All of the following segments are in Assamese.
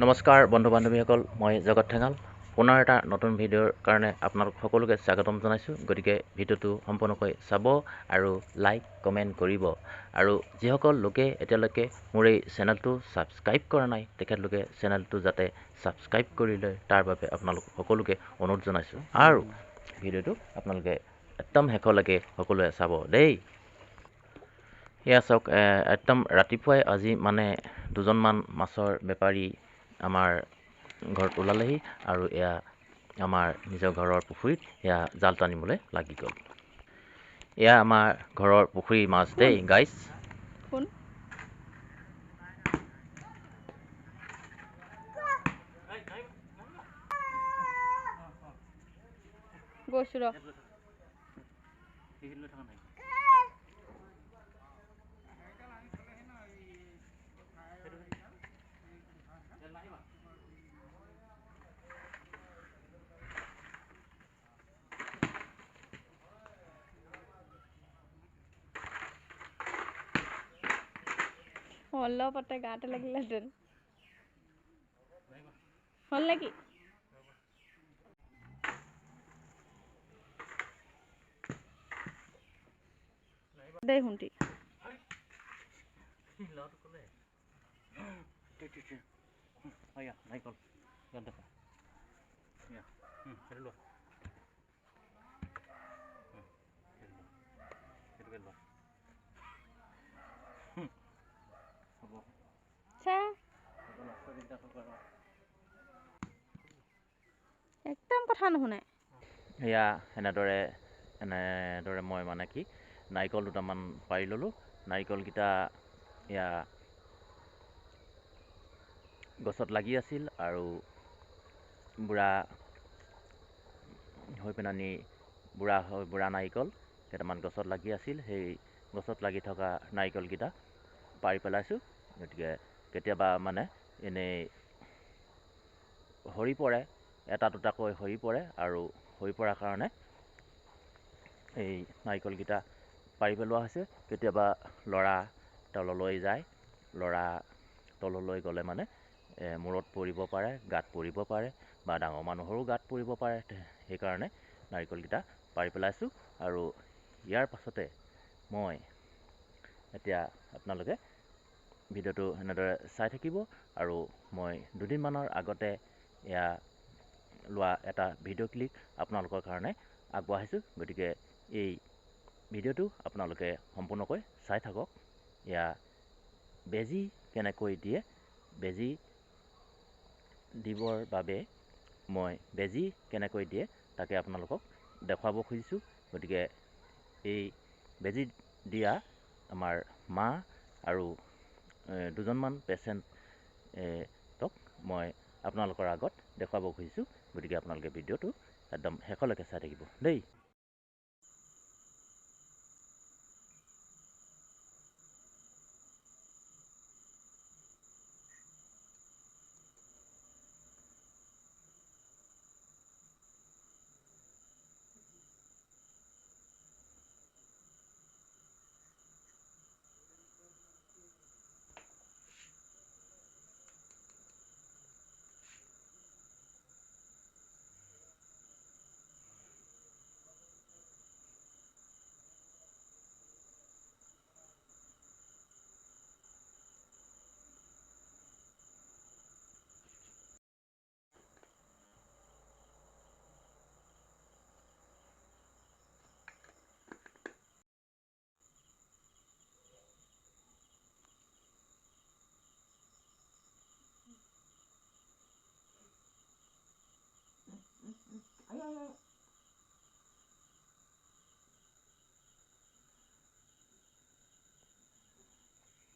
নমস্কাৰ বন্ধু বান্ধৱীসকল, মই জগত ঠেঙাল। পুনৰ এটা নতুন ভিডিঅ'ৰ কাৰণে আপোনালোক সকলোকে স্বাগতম জনাইছোঁ। গতিকে ভিডিঅ'টো সম্পূৰ্ণকৈ চাব আৰু লাইক কমেণ্ট কৰিব। আৰু যিসকল লোকে এতিয়ালৈকে মোৰ এই চেনেলটো ছাবস্ক্ৰাইব কৰা নাই, তেখেতলোকে চেনেলটো যাতে ছাবস্ক্ৰাইব কৰি লয়, তাৰ বাবে আপোনালোক সকলোকে অনুৰোধ জনাইছোঁ। আৰু ভিডিঅ'টো আপোনালোকে একদম শেষলৈকে সকলোৱে চাব দেই। এয়া চাওক, একদম ৰাতিপুৱাই আজি মানে দুজনমান মাছৰ বেপাৰী আমাৰ ঘৰত ওলালেহি আৰু এয়া আমাৰ নিজৰ ঘৰৰ পুখুৰীত এয়া জাল টানিবলৈ লাগি গ'ল। এয়া আমাৰ ঘৰৰ পুখুৰীৰ মাছ দেই গাইছ। পটে গাতে লাগিলেহেঁতেন। হল নাকি? দেই শুনটি একদম কথা নুশুনে। এয়া এনেদৰে মই মানে কি নাৰিকল দুটামান পাৰি ল'লোঁ। নাৰিকলকেইটা এয়া গছত লাগি আছিল আৰু বুঢ়া হৈ পেলানি বুঢ়া নাৰিকল কেইটামান গছত লাগি আছিল। সেই গছত লাগি থকা নাৰিকলকেইটা পাৰি পেলাইছোঁ। গতিকে কেতিয়াবা মানে এনেই সৰি পৰে, এটা দুটাকৈ সৰি পৰে, আৰু সৰি পৰাৰ কাৰণে এই নাৰিকলকেইটা পাৰি পেলোৱা হৈছে। কেতিয়াবা ল'ৰা তললৈ যায়, ল'ৰা তললৈ গ'লে মানে মূৰত পৰিব পাৰে, গাত পৰিব পাৰে, বা ডাঙৰ মানুহৰো গাত পৰিব পাৰে। সেইকাৰণে নাৰিকলকেইটা পাৰি পেলাইছোঁ। আৰু ইয়াৰ পাছতে মই এতিয়া আপোনালোকে ভিডিঅ'টো এনেদৰে চাই থাকিব। আৰু মই দুদিনমানৰ আগতে এয়া লোৱা এটা ভিডিঅ' ক্লিপ আপোনালোকৰ কাৰণে আগবঢ়াইছোঁ। গতিকে এই ভিডিঅ'টো আপোনালোকে সম্পূৰ্ণকৈ চাই থাকক। এয়া বেজী কেনেকৈ দিয়ে, বেজী দিবৰ বাবে বেজী কেনেকৈ দিয়ে তাকে আপোনালোকক দেখুৱাব খুজিছোঁ। গতিকে এই বেজী দিয়া আমাৰ মা আৰু দুজনমান পেচেণ্টক মই আপোনালোকৰ আগত দেখুৱাব খুজিছোঁ। গতিকে আপোনালোকে ভিডিঅ'টো একদম শেষলৈকে চাই থাকিব দেই।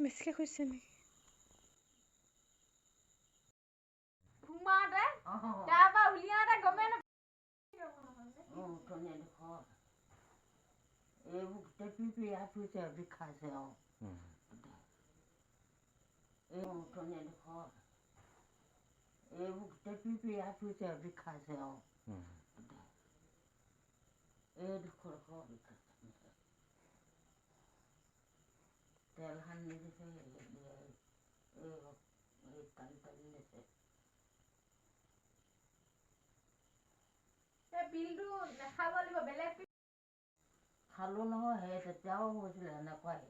বেছিকে খুঁজছে নেকি? তেল সানি দিছে, টানি টানি দিছে। খালো নহয় সেই তেতিয়াও হৈছিলে এনেকুৱাই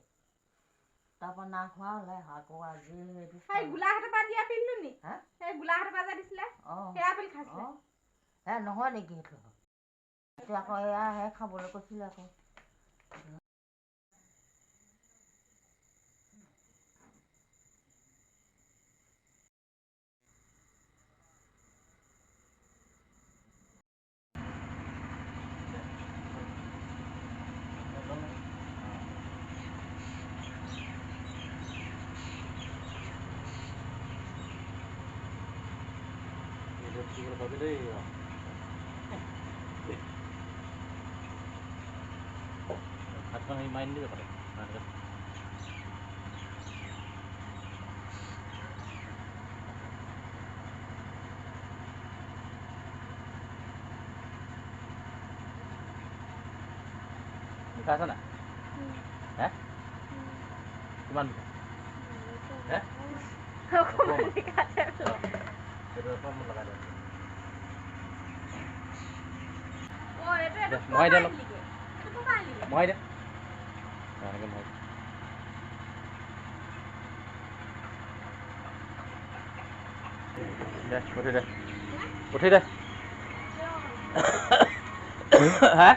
তাৰপৰা না খোৱা হ'লে আকৌ আজি নহয় নেকি সেইটো এতিয়া আকৌ এয়াহে খাবলৈ কৈছিলে আকৌ ভাতখন হেৰি মাৰি নিদিলে পাতে মিঠা আছে নাই হে কিমান মিঠা হে মই দে মই দে এনেকৈ মই দে উঠি দে উঠি দে হা